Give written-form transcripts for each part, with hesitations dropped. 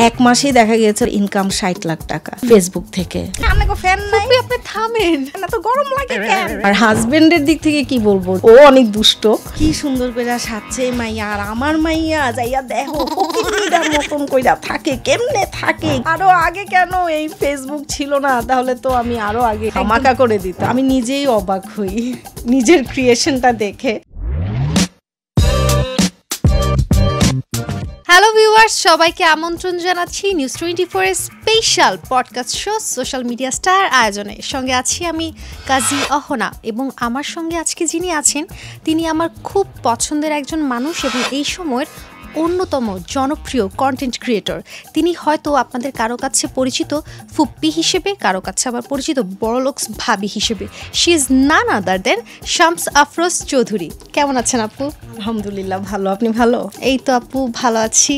এক মাসেই দেখা গিয়েছে ইনকাম 60 লাখ টাকা ফেসবুক থেকে। আপনাকে ফ্যান নাই, আপনি থামেন না তো, গরম লাগে কেন? আর হাজবেন্ডের দিক থেকে কি বলবো, ও অনেক দুষ্ট, কি সুন্দর করে সাজছে মাইয়া, আর আমার মাইয়া যাইয়া দেখো ফকিরনির মতন কইরা থাকে, কেমনে থাকে। আরো আগে কেন এই ফেসবুক ছিল না, তাহলে তো আমি আরো আগে ধামাকা করে দিত। আমি নিজেই অবাক হই নিজের ক্রিয়েশনটা দেখে। হ্যালো ভিউয়ার্স, সবাইকে আমন্ত্রণ জানাচ্ছি নিউজ 24 এর special podcast show social media star আয়োজনে। সঙ্গে আছি আমি কাজী অহনা, এবং আমার সঙ্গে আজকে যিনি আছেন তিনি আমার খুব পছন্দের একজন মানুষ এবং এই সময়ের অন্যতম জনপ্রিয় কন্টেন্ট ক্রিয়েটর। তিনি হয়তো আপনাদের কারো কাছে পরিচিত ফুপ্পি হিসেবে, কারো কাছে আবার পরিচিত বড়লোকস ভাবি হিসেবে। শি ইজ নান আদার দেন শামস আফরোজ চৌধুরী। কেমন আছেন আপু? আলহামদুলিল্লাহ ভালো, আপনি ভালো? এই তো আপু ভালো আছি।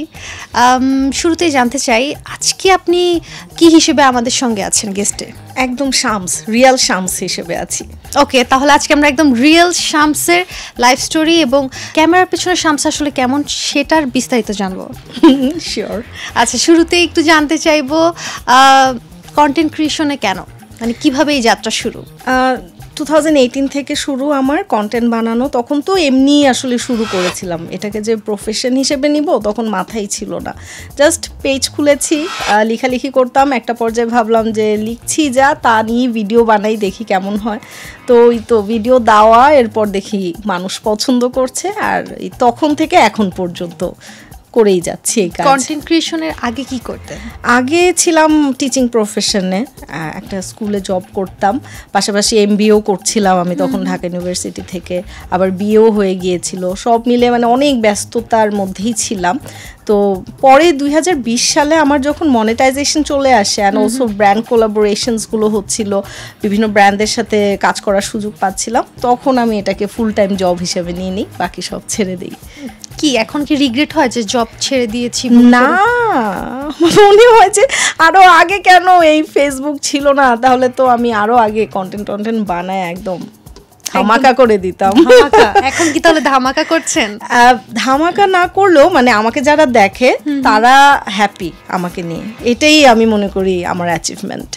শুরুতেই জানতে চাই আজকে আপনি কি হিসেবে আমাদের সঙ্গে আছেন গেস্টে? একদম শামস, রিয়েল শামস হিসেবে আছি। ওকে, তাহলে আজকে আমরা একদম রিয়েল শামসের লাইফ স্টোরি এবং ক্যামেরার পেছনে শামস আসলে কেমন সেটার বিস্তারিত জানবো। শিওর। আচ্ছা, শুরুতেই একটু জানতে চাইবো কন্টেন্ট ক্রিয়েশনে কেন, মানে কিভাবে এই যাত্রা শুরু? 2018 থেকে শুরু আমার কন্টেন্ট বানানো। তখন তো এমনি আসলে শুরু করেছিলাম, এটাকে যে প্রফেশন হিসেবে নিব তখন মাথায় ছিল না। জাস্ট পেজ খুলেছি, লেখালেখি করতাম। একটা পর্যায়ে ভাবলাম যে লিখছি যা, তা নিয়ে ভিডিও বানাই, দেখি কেমন হয়। তো ওই তো ভিডিও দেওয়া, এরপর দেখি মানুষ পছন্দ করছে, আর তখন থেকে এখন পর্যন্ত করেই যাচ্ছি এই কাজ। কন্টেন্ট ক্রিয়েশনের আগে কি করতেন? আগে ছিলাম টিচিং প্রফেশনে, একটা স্কুলে জব করতাম, পাশাপাশি এমবিএও করছিলাম আমি তখন ঢাকা ইউনিভার্সিটি থেকে, আবার বিএও হয়ে গিয়েছিল। সব মিলে মানে অনেক ব্যস্ততার মধ্যেই ছিলাম। তো পরে 2020 সালে আমার যখন মনিটাইজেশন চলে আসে অ্যান্ড অলসো ব্র্যান্ড কোলাবোরেশনসগুলো হচ্ছিল, বিভিন্ন ব্র্যান্ডের সাথে কাজ করার সুযোগ পাচ্ছিলাম, তখন আমি এটাকে ফুল টাইম জব হিসেবে নিয়ে নিই, বাকি সব ছেড়ে দিই। কি এখন কি রিগ্রেট হয় যে জব ছেড়ে দিয়েছি? না, মনে হয় যে আরো আগে কেন এই ফেসবুক ছিল না, তাহলে তো আমি আরো আগে কন্টেন্ট বানায় একদম ধামাকা করে দিতাম। এখন কি তাহলে ধামাকা করছেন? ধামাকা না করলেও মানে আমাকে যারা দেখে তারা হ্যাপি আমাকে নিয়ে, এটাই আমি মনে করি আমার অ্যাচিভমেন্ট।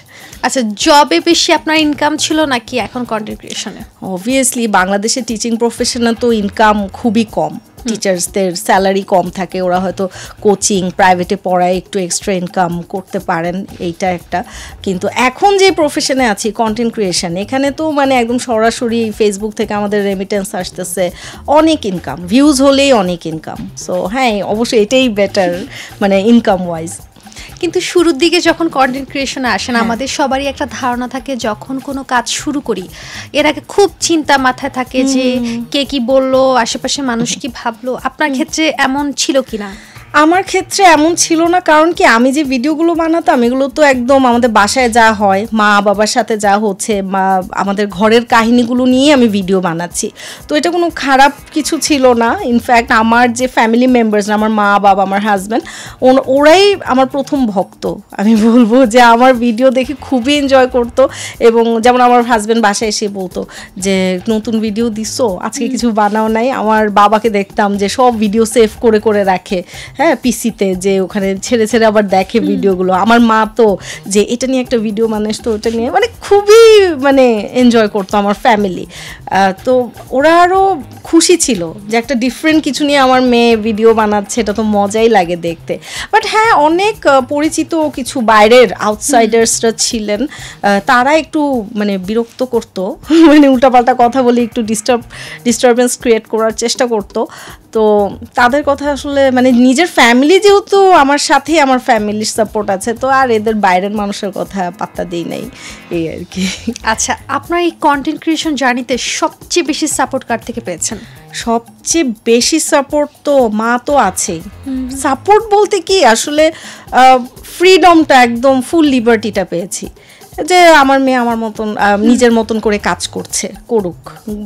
আচ্ছা, জবে বেশি আপনার ইনকাম ছিল নাকি এখন কন্টেন্ট ক্রিয়েশনে? অবভিয়াসলি বাংলাদেশে টিচিং প্রফেশনে তো ইনকাম খুবই কম, টিচার্সদের স্যালারি কম থাকে, ওরা হয়তো কোচিং প্রাইভেটে পড়ায় একটু এক্সট্রা ইনকাম করতে পারেন, এইটা একটা। কিন্তু এখন যে প্রফেশনে আছি কন্টেন্ট ক্রিয়েশন, এখানে তো মানে একদম সরাসরি ফেসবুক থেকে আমাদের রেমিটেন্স আসতেছে, অনেক ইনকাম, ভিউজ হলেই অনেক ইনকাম। সো হ্যাঁ, অবশ্যই এটাই বেটার মানে ইনকাম ওয়াইজ। কিন্তু শুরুর দিকে যখন কন্টেন্ট ক্রিয়েশনে আসেন, আমাদের সবারই একটা ধারণা থাকে যখন কোনো কাজ শুরু করি এর আগে খুব চিন্তা মাথায় থাকে যে কে কি বললো, আশেপাশে মানুষ কি ভাবলো। আপনার ক্ষেত্রে এমন ছিল কিনা? আমার ক্ষেত্রে এমন ছিল না, কারণ কি আমি যে ভিডিওগুলো বানাতাম এগুলো তো একদম আমাদের বাসায় যা হয়, মা বাবার সাথে যা হচ্ছে, আমাদের ঘরের কাহিনীগুলো নিয়ে আমি ভিডিও বানাচ্ছি। তো এটা কোনো খারাপ কিছু ছিল না। ইনফ্যাক্ট আমার যে ফ্যামিলি মেম্বার্স, আমার মা বাবা, আমার হাজব্যান্ড, ওরাই আমার প্রথম ভক্ত। আমি বলবো যে আমার ভিডিও দেখে খুবই এনজয় করতো। এবং যেমন আমার হাজব্যান্ড বাসায় এসে বলতো যে নতুন ভিডিও দিছো, আজকে কিছু বানাও নাই। আমার বাবাকে দেখতাম যে সব ভিডিও সেভ করে করে রাখে, হ্যাঁ, পিসিতে, যে ওখানে ছেড়ে ছেড়ে আবার দেখে ভিডিওগুলো। আমার মা তো যে এটা নিয়ে একটা ভিডিও বানাস, তো ওটা নিয়ে মানে খুবই মানে এনজয় করতো আমার ফ্যামিলি। তো ওরা আরও খুশি ছিল যে একটা ডিফারেন্ট কিছু নিয়ে আমার মেয়ে ভিডিও বানাচ্ছে, এটা তো মজাই লাগে দেখতে। বাট হ্যাঁ, অনেক পরিচিত কিছু বাইরের আউটসাইডার্সরা ছিলেন, তারা একটু মানে বিরক্ত করতো, মানে উল্টাপাল্টা কথা বলে একটু ডিস্টারবেন্স ক্রিয়েট করার চেষ্টা করতো। তো তাদের কথা আসলে মানে নিজের ফ্যামিলি যেহেতু আমার সাথে, আমার ফ্যামিলির সাপোর্ট আছে, তো আর এদের বাইরের মানুষের কথা পাত্তা দিই নাই, এই আর কি। আচ্ছা, আপনার এই কন্টেন্ট ক্রিয়েশন জার্নিতে সবচেয়ে বেশি সাপোর্ট কার থেকে পেয়েছেন? সবচেয়ে বেশি সাপোর্ট তো মা তো আছেই। সাপোর্ট বলতে কি আসলে ফ্রিডমটা, একদম ফুল লিবার্টিটা পেয়েছি, যে আমার মেয়ে আমার মতন নিজের মতন করে কাজ করছে, করুক।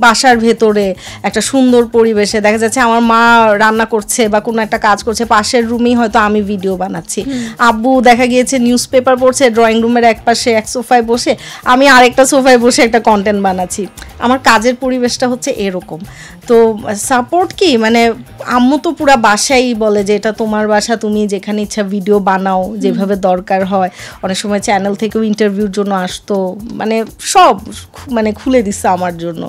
বাসার ভেতরে একটা সুন্দর পরিবেশে দেখা যাচ্ছে আমার মা রান্না করছে বা কোনো একটা কাজ করছে, পাশের রুমেই হয়তো আমি ভিডিও বানাচ্ছি। আব্বু দেখা গিয়েছে নিউজ পেপার পড়ছে, ড্রয়িং রুমের এক পাশে এক সোফায় বসে, আমি আরেকটা সোফায় বসে একটা কন্টেন্ট বানাচ্ছি। আমার কাজের পরিবেশটা হচ্ছে এরকম। তো সাপোর্ট কি মানে আম্মু তো পুরা বাসাই বলে যে এটা তোমার বাসা, তুমি যেখানে ইচ্ছা ভিডিও বানাও যেভাবে দরকার হয়। অনেক সময় চ্যানেল থেকেও ইন্টারভিউর জন্য আসতো, মানে সব মানে খুলে দিচ্ছে আমার জন্য।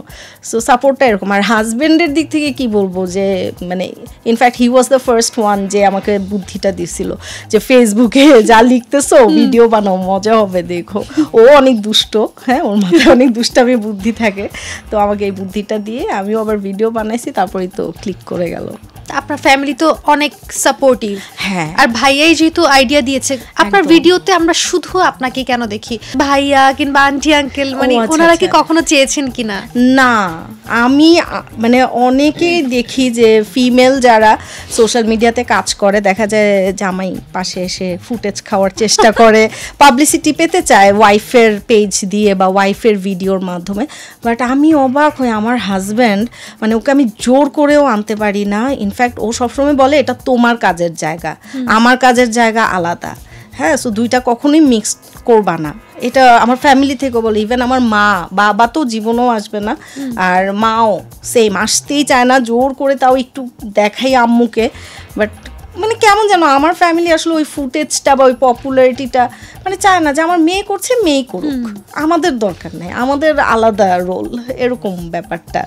সো সাপোর্টটা এরকম। আর হাজবেন্ডের দিক থেকে কি বলবো যে মানে in fact he was the first one যে আমাকে বুদ্ধিটা দিছিল যে ফেসবুকে যা লিখতেছো ভিডিও বানাও, মজা হবে দেখো। ও অনেক দুষ্ট, হ্যাঁ ওর মাথায় অনেক দুষ্টামি বুদ্ধি থাকে, তো আমাকে এই বুদ্ধিটা দিয়ে আমিও আবার ভিডিও বানাইছি, তারপরেই তো ক্লিক করে গেল। আপনার ফ্যামিলি তো অনেক সাপোর্টিভ। হ্যাঁ, আর ভাইয়াই যেহেতু আইডিয়া দিয়েছে, আপনার ভিডিওতে আমরা শুধু আপনাকে কেন দেখি, ভাইয়া কিংবা আন্টি আঙ্কেল মানে ওনারা কি কখনো চেয়েছেন কিনা? না, আমি মানে অনেকেই দেখি যে ফিমেল যারা সোশ্যাল মিডিয়াতে কাজ করে, দেখা যায় জামাই পাশে এসে ফুটেজ খাওয়ার চেষ্টা করে, পাবলিসিটি পেতে চায় ওয়াইফের পেজ দিয়ে বা ওয়াইফের ভিডিওর মাধ্যমে। বাট আমি অবাক হই, আমার হাজব্যান্ড মানে ওকে আমি জোর করেও আনতে পারি না। ইনফ্যাক্ট ও সবসময় বলে এটা তোমার কাজের জায়গা, আমার কাজের জায়গা আলাদা। হ্যাঁ, সো দুইটা কখনোই মিক্স করবা না, এটা আমার ফ্যামিলি থেকে বলে। ইভেন আমার মা বাবা তো জীবনেও আসবে না, আর মাও সেম, আসতেই চায় না, জোর করে তাও একটু দেখাই আম্মুকে। বাট মানে কেমন যেন আমার ফ্যামিলি আসলে ওই ফুটেজটা বা ওই পপুলারিটিটা মানে চায় না যে আমার মেয়ে করছে মেয়ে করুক, আমাদের দরকার নেই, আমাদের আলাদা রোল, এরকম ব্যাপারটা।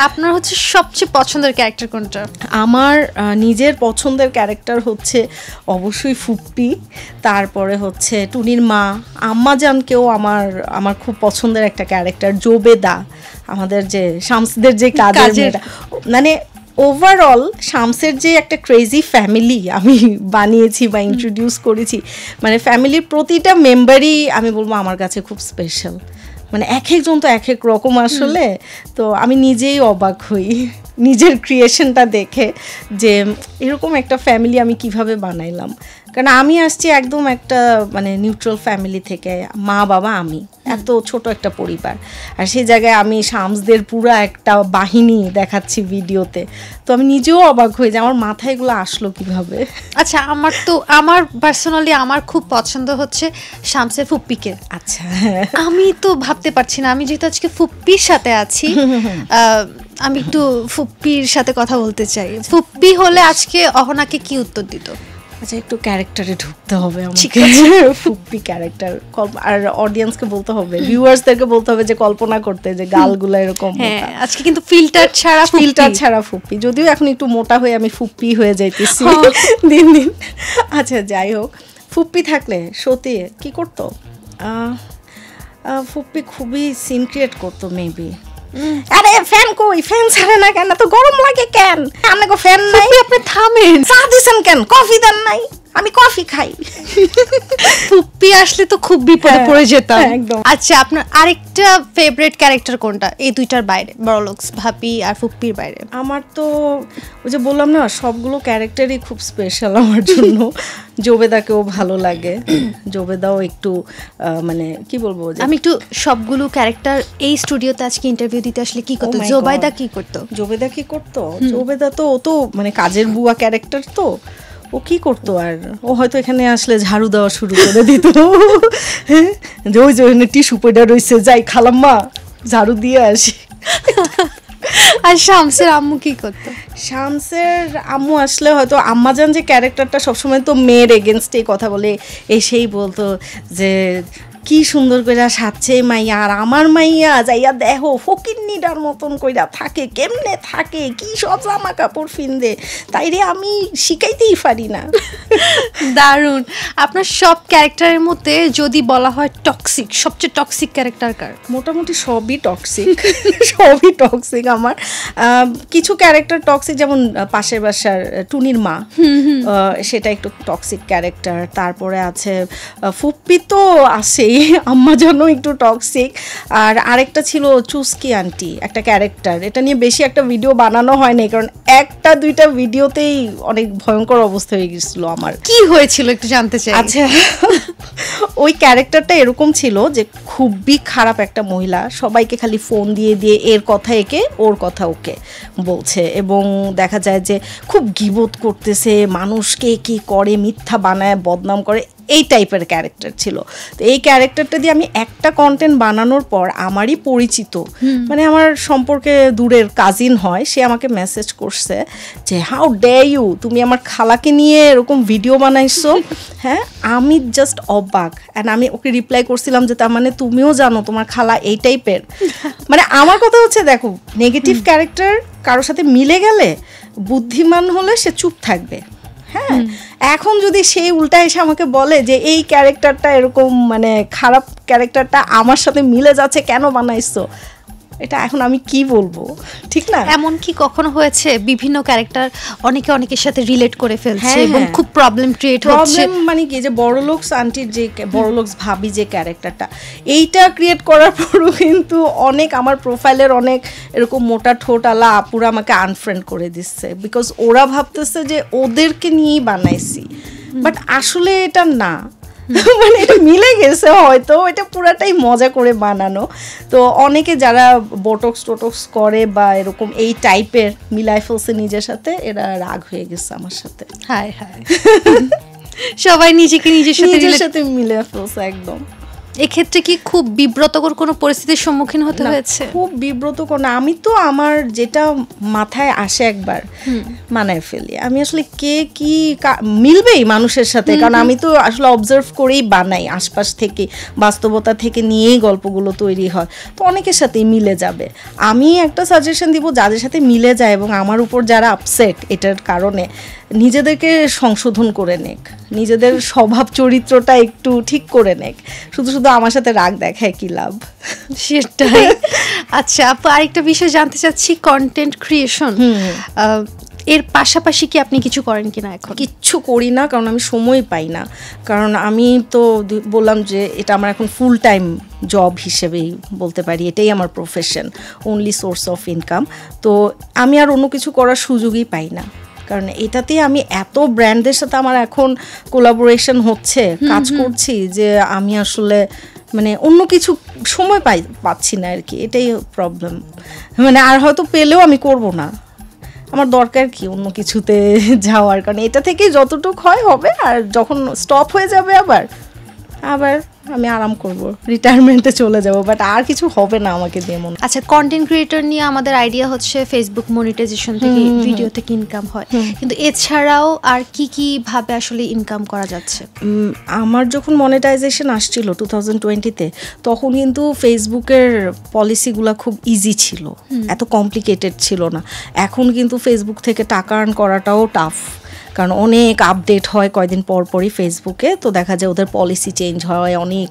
আপনার হচ্ছে সবচেয়ে পছন্দের ক্যারেক্টার কোনটা? আমার নিজের পছন্দের ক্যারেক্টার হচ্ছে অবশ্যই ফুপ্পি, তারপরে হচ্ছে টুনির মা। আম্মাজানকেও আমার খুব পছন্দের একটা ক্যারেক্টার জোবেদা, আমাদের যে শামসদের যে কাজের মানে ওভারঅল শামসের যে একটা ক্রেজি ফ্যামিলি আমি বানিয়েছি বা ইন্ট্রোডিউস করেছি, মানে ফ্যামিলির প্রতিটা মেম্বারই আমি বলবো আমার কাছে খুব স্পেশাল। মানে এক একজন তো এক এক রকম আসলে। তো আমি নিজেই অবাক হই নিজের ক্রিয়েশনটা দেখে যে এরকম একটা ফ্যামিলি আমি কিভাবে বানাইলাম। কারণ আমি আসছি একদম একটা মানে নিউট্রাল ফ্যামিলি থেকে, মা বাবা আমি, এত ছোট একটা পরিবার, আর সেই জায়গায় আমি শামসদের পুরো একটা বাহিনী দেখাচ্ছি ভিডিওতে। তো আমি নিজেও অবাক হই যে আমার মাথায় এগুলো আসলো কিভাবে। আচ্ছা, আমার পার্সোনালি আমার খুব পছন্দ হচ্ছে শামসের ফুপ্পিকে। আচ্ছা, আমি তো ভাবতে পারছি না, আমি যেহেতু আজকে ফুপ্পির সাথে আছি, আমি একটু ফুপ্পির সাথে কথা বলতে চাই। ফুপ্পি হলে আজকে অহনাকে কি উত্তর দিত? আচ্ছা, একটু ক্যারেক্টারে ঢুকতে হবে আমাকে। ফুপ্পি ক্যারেক্টার, আর অডিয়েন্সকে বলতে হবে, ভিউয়ার্সদেরকে বলতে হবে যে কল্পনা করতে যে গালগুলো এরকম। হ্যাঁ, আজকে কিন্তু ফিল্টার ছাড়া ফুপ্পি, যদিও এখন একটু মোটা হয়ে আমি ফুপ্পি হয়ে যাইতেছি দিন দিন। আচ্ছা, যাই হোক, ফুপ্পি থাকলে সত্যি কি করতো? ফুপ্পি খুবই সিন ক্রিয়েট করতো মেবি। আরে ফ্যান কই, ফ্যান ছাড়ে না কেন, তো গরম লাগে কেন, আপনাকে ফ্যান নাই, আপনি থামেন, চা দিছেন কেন, কফি দেন নাই, আমি কফি খাই। ফুপ্পি আসলে তো খুব বিপদে পড়ে যেতাম একদম। আচ্ছা, আপনার আরেকটা ফেভারিট ক্যারেক্টার কোনটা এই দুইটার বাইরে, বড়লোকস ভাবি আর ফুপ্পির বাইরে? আমার তো ওই যে বললাম না, সবগুলো ক্যারেক্টারই খুব স্পেশাল আমার জন্য। জোবেদাকেও ভালো লাগে, জোবেদাও একটু মানে কি বলবো, আমি একটু সবগুলো ক্যারেক্টার এই স্টুডিওতে আজকে ইন্টারভিউ দিতে আসলে কি করতো? জোবেদা কি করতো? জোবেদা তো ও তো মানে কাজের বুয়া ক্যারেক্টার, তো ও কি করতো, আর ও হয়তো এখানে আসলে ঝাড়ু দেওয়া শুরু করে দিত, যে ওই যে টিস্যু পেডা রয়েছে, যাই খালাম্মা ঝাড়ু দিয়ে আসি। আর শামসের আম্মু কি করতো? শামসের আম্মু আসলে হয়তো আম্মাজান যে ক্যারেক্টারটা সবসময় তো মেয়ের এগেনস্টেই কথা বলে, এসেই বলতো যে কি সুন্দর কইরা সাজছে মাইয়া, আর আমার মাইয়া যাইয়া দেখো ফকিন্নিটার মতন কইরা থাকে, কেমনে থাকে, কি সব জামা কাপড় ফিন্দে, তাই রে আমি শিখাইতেই পারি না। দারুণ। আপনার সব ক্যারেক্টারের মধ্যে যদি বলা হয় টক্সিক, সবচেয়ে টক্সিক ক্যারেক্টার কার? মোটামুটি সবই টক্সিক আমার। কিছু ক্যারেক্টার টক্সিক, যেমন পাশের বাসার টুনির মা, সেটা একটু টক্সিক ক্যারেক্টার। তারপরে আছে ফুপ্পি তো আছেই, আম্মা জানও একটু টক্সিক। আর আরেকটা ছিল চুস্কি আন্টি, একটা ক্যারেক্টার, এটা নিয়ে বেশি একটা ভিডিও বানানো হয়নি, কারণ একটা দুইটা ভিডিওতেই অনেক ভয়ঙ্কর অবস্থা হয়ে গেছিল আমার। কি হয়েছিল একটু জানতে চাই। আচ্ছা, ওই ক্যারেক্টারটা এরকম ছিল যে খুবই খারাপ একটা মহিলা, সবাইকে খালি ফোন দিয়ে দিয়ে এর কথা একে ওর কথা ওকে বলছে, এবং দেখা যায় যে খুব গিবত করতেছে, মানুষকে কি করে মিথ্যা বানায় বদনাম করে, এই টাইপের ক্যারেক্টার ছিল। তো এই ক্যারেক্টারটা দিয়ে আমি একটা কন্টেন্ট বানানোর পর আমারই পরিচিত মানে আমার সম্পর্কে দূরের কাজিন হয়, সে আমাকে মেসেজ করছে যে হাউ ডে ইউ, তুমি আমার খালাকে নিয়ে এরকম ভিডিও বানাইছো। হ্যাঁ, আমি জাস্ট অবাক। অ্যান্ড আমি ওকে রিপ্লাই করছিলাম যে তার মানে তুমিও জানো তোমার খালা এই টাইপের। মানে আমার কথা হচ্ছে দেখো, নেগেটিভ ক্যারেক্টার কারোর সাথে মিলে গেলে বুদ্ধিমান হলে সে চুপ থাকবে। হ্যাঁ, এখন যদি সেই উল্টা এসে আমাকে বলে যে এই ক্যারেক্টারটা এরকম মানে খারাপ ক্যারেক্টারটা আমার সাথে মিলে যাচ্ছে, কেন বানাইছো, এটা এখন আমি কি বলবো, ঠিক না? এমন কি কখনো হয়েছে বিভিন্ন ক্যারেক্টার অনেকের সাথে রিলেট করে ফেলছে এবং খুব প্রবলেম ক্রিয়েট হচ্ছে? প্রবলেম মানে কি, যে বড়লোকস আন্টির যে বড়লোকস ভাবি যে ক্যারেক্টারটা, এইটা ক্রিয়েট করার পরও কিন্তু অনেক আমার প্রোফাইলের অনেক এরকম মোটা ঠোঁটালা আপুরা আমাকে আনফ্রেন্ড করে দিচ্ছে, বিকজ ওরা ভাবতেছে যে ওদেরকে নিয়েই বানাইছি, বাট আসলে এটা না। মানে এটা মিলে গেছে হয়তো, এটা পুরাটাই মজা করে বানানো। তো অনেকে যারা বোটক্স টোটক্স করে বা এরকম এই টাইপের মিলাই ফেলছে নিজের সাথে, এরা রাগ হয়ে গেছে আমার সাথে। হায় হায়, সবাই নিজেকে নিজের সাথে মিলে ফেলছে একদম। এক্ষেত্রে কি খুব বিব্রতকর কোনো পরিস্থিতির সম্মুখীন হতে হয়েছে? খুব বিব্রতকর না, আমি তো আমার যেটা মাথায় আসে একবার মানায় ফেলি। আমি আসলে কে কি মিলবেই মানুষের সাথে, কারণ আমি তো আসলে অবজার্ভ করেই বানাই, আশপাশ থেকে বাস্তবতা থেকে নিয়েই গল্পগুলো তৈরি হয়, তো অনেকের সাথেই মিলে যাবে। আমি একটা সাজেশন দিব, যাদের সাথে মিলে যায় এবং আমার উপর যারা আপসেট এটার কারণে, নিজেদেরকে সংশোধন করে নেক, নিজেদের স্বভাব চরিত্রটা একটু ঠিক করে নেক, শুধু শুধু আমার সাথে রাগ দেখায় কি লাভ। সেটাই। আচ্ছা আপু, আরেকটা বিষয় জানতে চাচ্ছি, কন্টেন্ট ক্রিয়েশন এর পাশাপাশি কি আপনি কিছু করেন কিনা? এখন কিচ্ছু করি না, কারণ আমি সময় পাই না। কারণ আমি তো বললাম যে এটা আমার এখন ফুল টাইম জব হিসেবেই বলতে পারি, এটাই আমার profession, only source of income. তো আমি আর অন্য কিছু করার সুযোগই পাই না, কারণ এটাতেই আমি এত ব্র্যান্ডের সাথে আমার এখন কোলাবোরেশন হচ্ছে, কাজ করছি, যে আমি আসলে মানে অন্য কিছু সময় পাচ্ছি না আর কি, এটাই প্রবলেম। মানে আর হয়তো পেলেও আমি করব না, আমার দরকার কি অন্য কিছুতে যাওয়ার, কারণ এটা থেকে যতটুকু হয় হবে, আর যখন স্টপ হয়ে যাবে আবার আমি আরাম করব, রিটায়ারমেন্টে চলে যাব, বাট আর কিছু হবে না আমাকে দিয়ে মনে। আচ্ছা, কন্টেন্ট ক্রিয়েটর নিয়ে আমাদের আইডিয়া হচ্ছে ফেসবুক মনিটাইজেশন থেকে, ভিডিও থেকে ইনকাম হয়, কিন্তু এছাড়াও আর কি ভাবে আসলে ইনকাম করা যাচ্ছে? আমার যখন মনিটাইজেশন আসছিল 2020-তে, তখন কিন্তু ফেসবুকের পলিসিগুলো খুব ইজি ছিল, এত কমপ্লিকেটেড ছিল না। এখন কিন্তু ফেসবুক থেকে টাকা আর্ন করাটাও টাফ, কারণ অনেক আপডেট হয় কয়দিন পরই ফেসবুকে, তো দেখা যায় ওদের পলিসি চেঞ্জ হয়, অনেক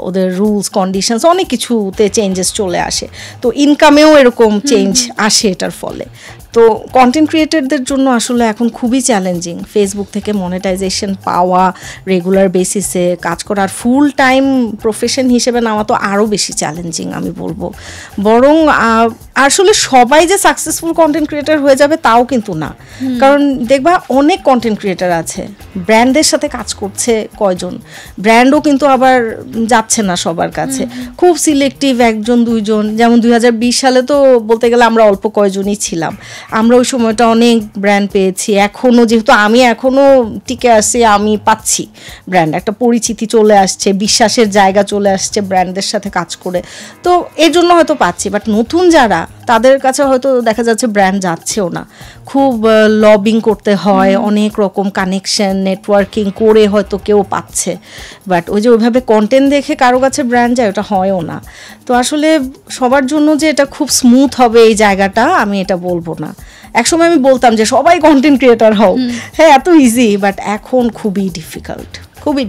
ওদের রুলস কন্ডিশনস অনেক কিছুতে চেঞ্জেস চলে আসে, তো ইনকামেও এরকম চেঞ্জ আসে এটার ফলে। তো কন্টেন্ট ক্রিয়েটরদের জন্য আসলে এখন খুবই চ্যালেঞ্জিং ফেসবুক থেকে মনিটাইজেশন পাওয়া, রেগুলার বেসিসে কাজ করার, ফুল টাইম প্রফেশন হিসেবে নেওয়া তো আরও বেশি চ্যালেঞ্জিং আমি বলবো। বরং আসলে সবাই যে সাকসেসফুল কন্টেন্ট ক্রিয়েটর হয়ে যাবে তাও কিন্তু না, কারণ দেখবা অনেক কন্টেন্ট ক্রিয়েটর আছে ব্র্যান্ডের সাথে কাজ করছে কয়জন, ব্র্যান্ডও কিন্তু আবার যাচ্ছে না সবার কাছে, খুব সিলেক্টিভ একজন দুইজন। যেমন 2020 সালে তো বলতে গেলে আমরা অল্প কয়জনই ছিলাম, আমরা ওই সময়টা অনেক ব্র্যান্ড পেয়েছি। এখনও যেহেতু আমি এখনও টিকে আসছি, আমি পাচ্ছি ব্র্যান্ড, একটা পরিচিতি চলে আসছে, বিশ্বাসের জায়গা চলে আসছে ব্র্যান্ডের সাথে কাজ করে, তো এর জন্য হয়তো পাচ্ছি। বাট নতুন যারা, তাদের কাছে হয়তো দেখা যাচ্ছে ব্র্যান্ড যাচ্ছেও না, খুব লবিং করতে হয়, অনেক রকম কানেকশন নেটওয়ার্কিং করে হয়তো কেউ পাচ্ছে, বাট ওই যে ওইভাবে কন্টেন্ট দেখে কারো কাছে ব্র্যান্ড যায়, ওটা হয়ও না। তো আসলে সবার জন্য যে এটা খুব স্মুথ হবে এই জায়গাটা, আমি এটা বলবো না। একসময় আমি বলতাম যে সবাই কন্টেন্ট ক্রিয়েটর হও, হ্যাঁ এত ইজি, বাট এখন খুবই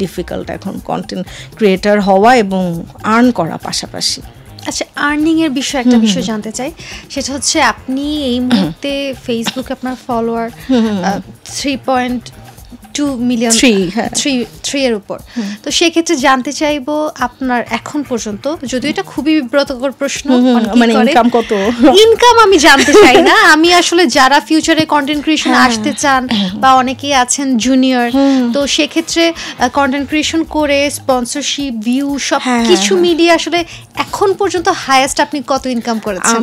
ডিফিকাল্ট এখন কন্টেন্ট ক্রিয়েটর হওয়া এবং আর্ন করা পাশাপাশি। আচ্ছা, আর্নিং এর বিষয়ে একটা বিষয় জানতে চাই, সেটা হচ্ছে আপনি এই মুহূর্তে ফেসবুকে আপনার ফলোয়ার 3.2 মিলিয়ন, 3 এর উপর। তো সেক্ষেত্রে জানতে চাইবো আপনার এখন পর্যন্ত, যদিও এটা খুবই বিব্রতকর প্রশ্ন, মানে ইনকাম কত, ইনকাম আমি জানতে চাই না, আমি আসলে যারা ফিউচারে কন্টেন্ট ক্রিয়েশন আসতে চান বা অনেকেই আছেন জুনিয়র, তো সেক্ষেত্রে কন্টেন্ট ক্রিয়েশন করে স্পন্সরশিপ, ভিউ সব কিছু মিলিয়ে আসলে এখন পর্যন্ত হাইয়েস্ট আপনি কত ইনকাম করেছেন?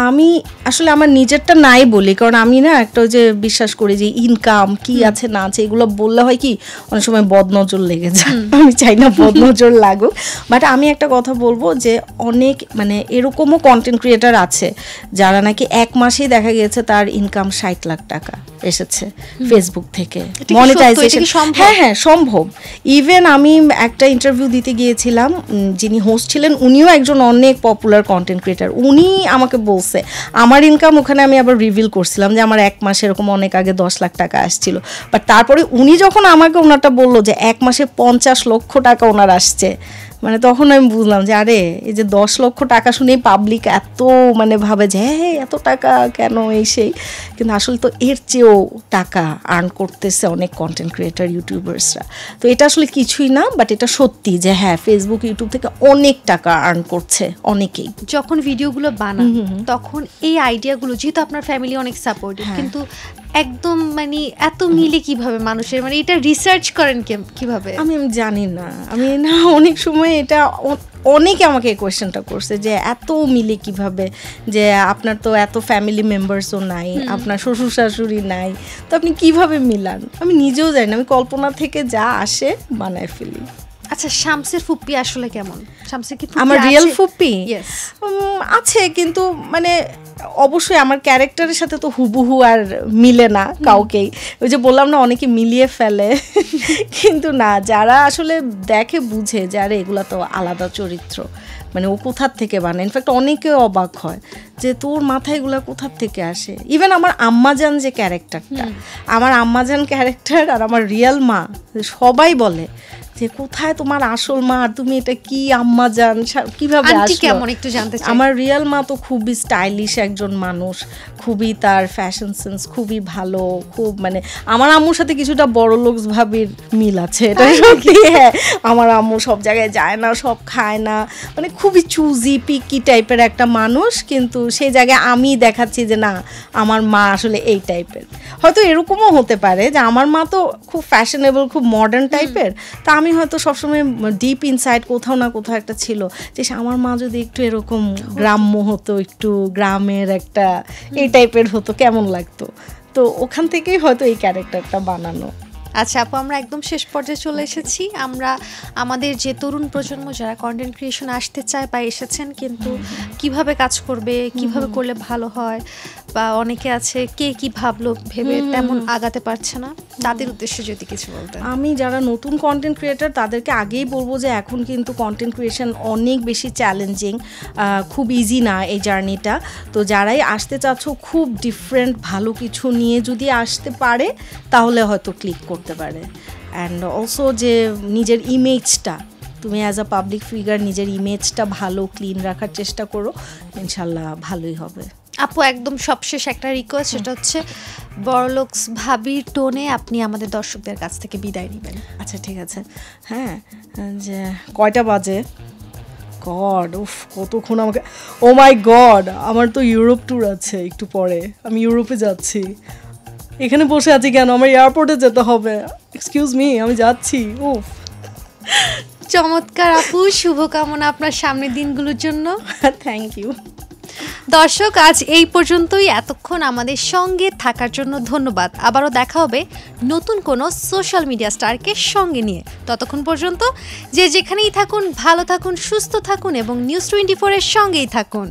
আমি আসলে আমার নিজেরটা নাই বলি, কারণ আমি না একটা যে বিশ্বাস করি যে ইনকাম কি আছে না আছে এগুলো বললে হয় কি অনেক সময় বদনাম বদনজর লেগে যায়, আমি চাই না বদনজর লাগুক। বাট আমি একটা কথা বলবো যে অনেক মানে এরকমও কন্টেন্ট ক্রিয়েটার আছে যারা নাকি 1 মাসেই দেখা গিয়েছে তার ইনকাম 60 লাখ টাকা এসেছে ফেসবুক থেকে মনিটাইজেশন। হ্যাঁ সম্ভব। ইভেন আমি একটা ইন্টারভিউ দিতে গিয়েছিলাম, যিনি হোস্ট ছিলেন উনিও একজন অনেক পপুলার কন্টেন্ট ক্রিয়েটার। উনি আমাকে বলছে আমার ইনকাম, ওখানে আমি আবার রিভিল করছিলাম যে আমার 1 মাসে এরকম অনেক আগে 10 লাখ টাকা আসছিল। বাট তারপরে উনি যখন আমাকে ওনারটা বললো যে 1 মাসে 50 লক্ষ টাকা ওনার আসছে, মানে তখন আমি বুঝলাম যে আরে এই যে 10 লক্ষ টাকা শুনেই পাবলিক এত মানে ভাবে যে হ্যাঁ এত টাকা কেন এই সেই, কিন্তু আসলে তো এর চেয়েও টাকা আর্ন করতেছে অনেক কন্টেন্ট ক্রিয়েটার ইউটিউবার্সরা। তো এটা আসলে কিছুই না, বাট এটা সত্যি যে হ্যাঁ ফেসবুক ইউটিউব থেকে অনেক টাকা আর্ন করছে অনেকেই। যখন ভিডিওগুলো বানান তখন এই আইডিয়াগুলো, যেহেতু আপনার ফ্যামিলি অনেক সাপোর্টিভ, কিন্তু একদম মানে এত মিলে কিভাবে মানুষের, মানে এটা রিসার্চ করেন কিভাবে? আমি জানি না, আমি না অনেক সময় এটা অনেকে আমাকে এই কোয়েশ্চেনটা করছে যে এত মিলে কিভাবে, যে আপনার তো এত ফ্যামিলি মেম্বার্সও নাই, আপনার শ্বশুর শাশুড়ি নাই, তো আপনি কিভাবে মিলান? আমি নিজেও জানি না, আমি কল্পনা থেকে যা আসে বানায় ফেলি। আচ্ছা, শামসের ফুপ্পি আসলে কেমন? শামসের কি আমার রিয়েল ফুপ্পি আছে? কিন্তু মানে অবশ্যই আমার ক্যারেক্টারের সাথে তো হুবহু আর মিলে না কাউকেই। ওই যে বললাম না অনেকে মিলিয়ে ফেলে, কিন্তু না, যারা আসলে দেখে বুঝে যে আরে এগুলা তো আলাদা চরিত্র, মানে ও কোথার থেকে বানায়। ইনফ্যাক্ট অনেকে অবাক হয় যে তোর মাথায় এগুলো কোথার থেকে আসে। ইভেন আমার আম্মাজান যে ক্যারেক্টারটা, আমার আম্মাজান ক্যারেক্টার আর আমার রিয়েল মা সবাই বলে যে কোথায় তোমার আসল মা, আর তুমি এটা কি আম্মাজান কিভাবে আসলো? একটু জানতে চাই। আমার রিয়েল মা তো খুবই স্টাইলিশ একজন মানুষ, খুবই তার ফ্যাশন সেন্স খুবই ভালো, খুব মানে আমার আম্মুর সাথে কিছুটা বড় লোকস ভাবির মিল আছে, এটা সত্যি। হ্যাঁ, আমার আম্মু সব জায়গায় যায় না, সব খায় না, মানে খুবই চুজি পিকি টাইপের একটা মানুষ, কিন্তু সেই জায়গায় আমি দেখাচ্ছি যে না আমার মা আসলে এই টাইপের। হয়তো এরকমও হতে পারে যে আমার মা তো খুব ফ্যাশনেবল, খুব মডার্ন টাইপের, তা আমি হয়তো সবসময় ডিপ ইনসাইড কোথাও না কোথাও একটা ছিল যে আমার মা যদি একটু এরকম গ্রাম্য হতো, একটু গ্রামের একটা এই টাইপের হতো কেমন লাগতো। তো ওখান থেকেই হয়তো এই ক্যারেক্টারটা বানানো। আচ্ছা আপু, আমরা একদম শেষ পর্যায়ে চলে এসেছি। আমরা আমাদের যে তরুণ প্রজন্ম যারা কন্টেন্ট ক্রিয়েশন আসতে চায় বা এসেছেন, কিন্তু কিভাবে কাজ করবে, কিভাবে করলে ভালো হয়, বা অনেকে আছে কে কি ভাবলো ভেবে তেমন আগাতে পারছে না, তাদের উদ্দেশ্যে যদি কিছু বলতেন। আমি যারা নতুন কন্টেন্ট ক্রিয়েটার তাদেরকে আগেই বলবো যে এখন কিন্তু কন্টেন্ট ক্রিয়েশন অনেক বেশি চ্যালেঞ্জিং, খুব ইজি না এই জার্নিটা। তো যারাই আসতে চাচ্ছ খুব ডিফারেন্ট ভালো কিছু নিয়ে যদি আসতে পারে তাহলে হয়তো ক্লিক করতে পারে। অ্যান্ড অলসো যে নিজের ইমেজটা, তুমি অ্যাজ আ পাবলিক ফিগার নিজের ইমেজটা ভালো ক্লিন রাখার চেষ্টা করো, ইনশাল্লাহ ভালোই হবে। আপু একদম সবশেষ একটা রিকোয়েস্ট, সেটা হচ্ছে বড়লোকস ভাবির টোনে আপনি আমাদের দর্শকদের কাছ থেকে বিদায় নেবেন। আচ্ছা ঠিক আছে। হ্যাঁ, যে কয়টা বাজে? গড, উফ কতক্ষণ আমাকে, ও মাই গড, আমার তো ইউরোপ ট্যুর আছে একটু পরে, আমি ইউরোপে যাচ্ছি। এখানে বসে আছি কেন? আমার এয়ারপোর্টে যেতে হবে। এক্সকিউজ মি, আমি যাচ্ছি। উফ, চমৎকার আপু, শুভকামনা আপনার সামনের দিনগুলোর জন্য। Thank you. দর্শক, আজ এই পর্যন্তই। এতক্ষণ আমাদের সঙ্গে থাকার জন্য ধন্যবাদ। আবারও দেখা হবে নতুন কোনো সোশ্যাল মিডিয়া স্টারকে সঙ্গে নিয়ে। ততক্ষণ পর্যন্ত যে যেখানেই থাকুন ভালো থাকুন, সুস্থ থাকুন এবং নিউজ 24 এর সঙ্গেই থাকুন।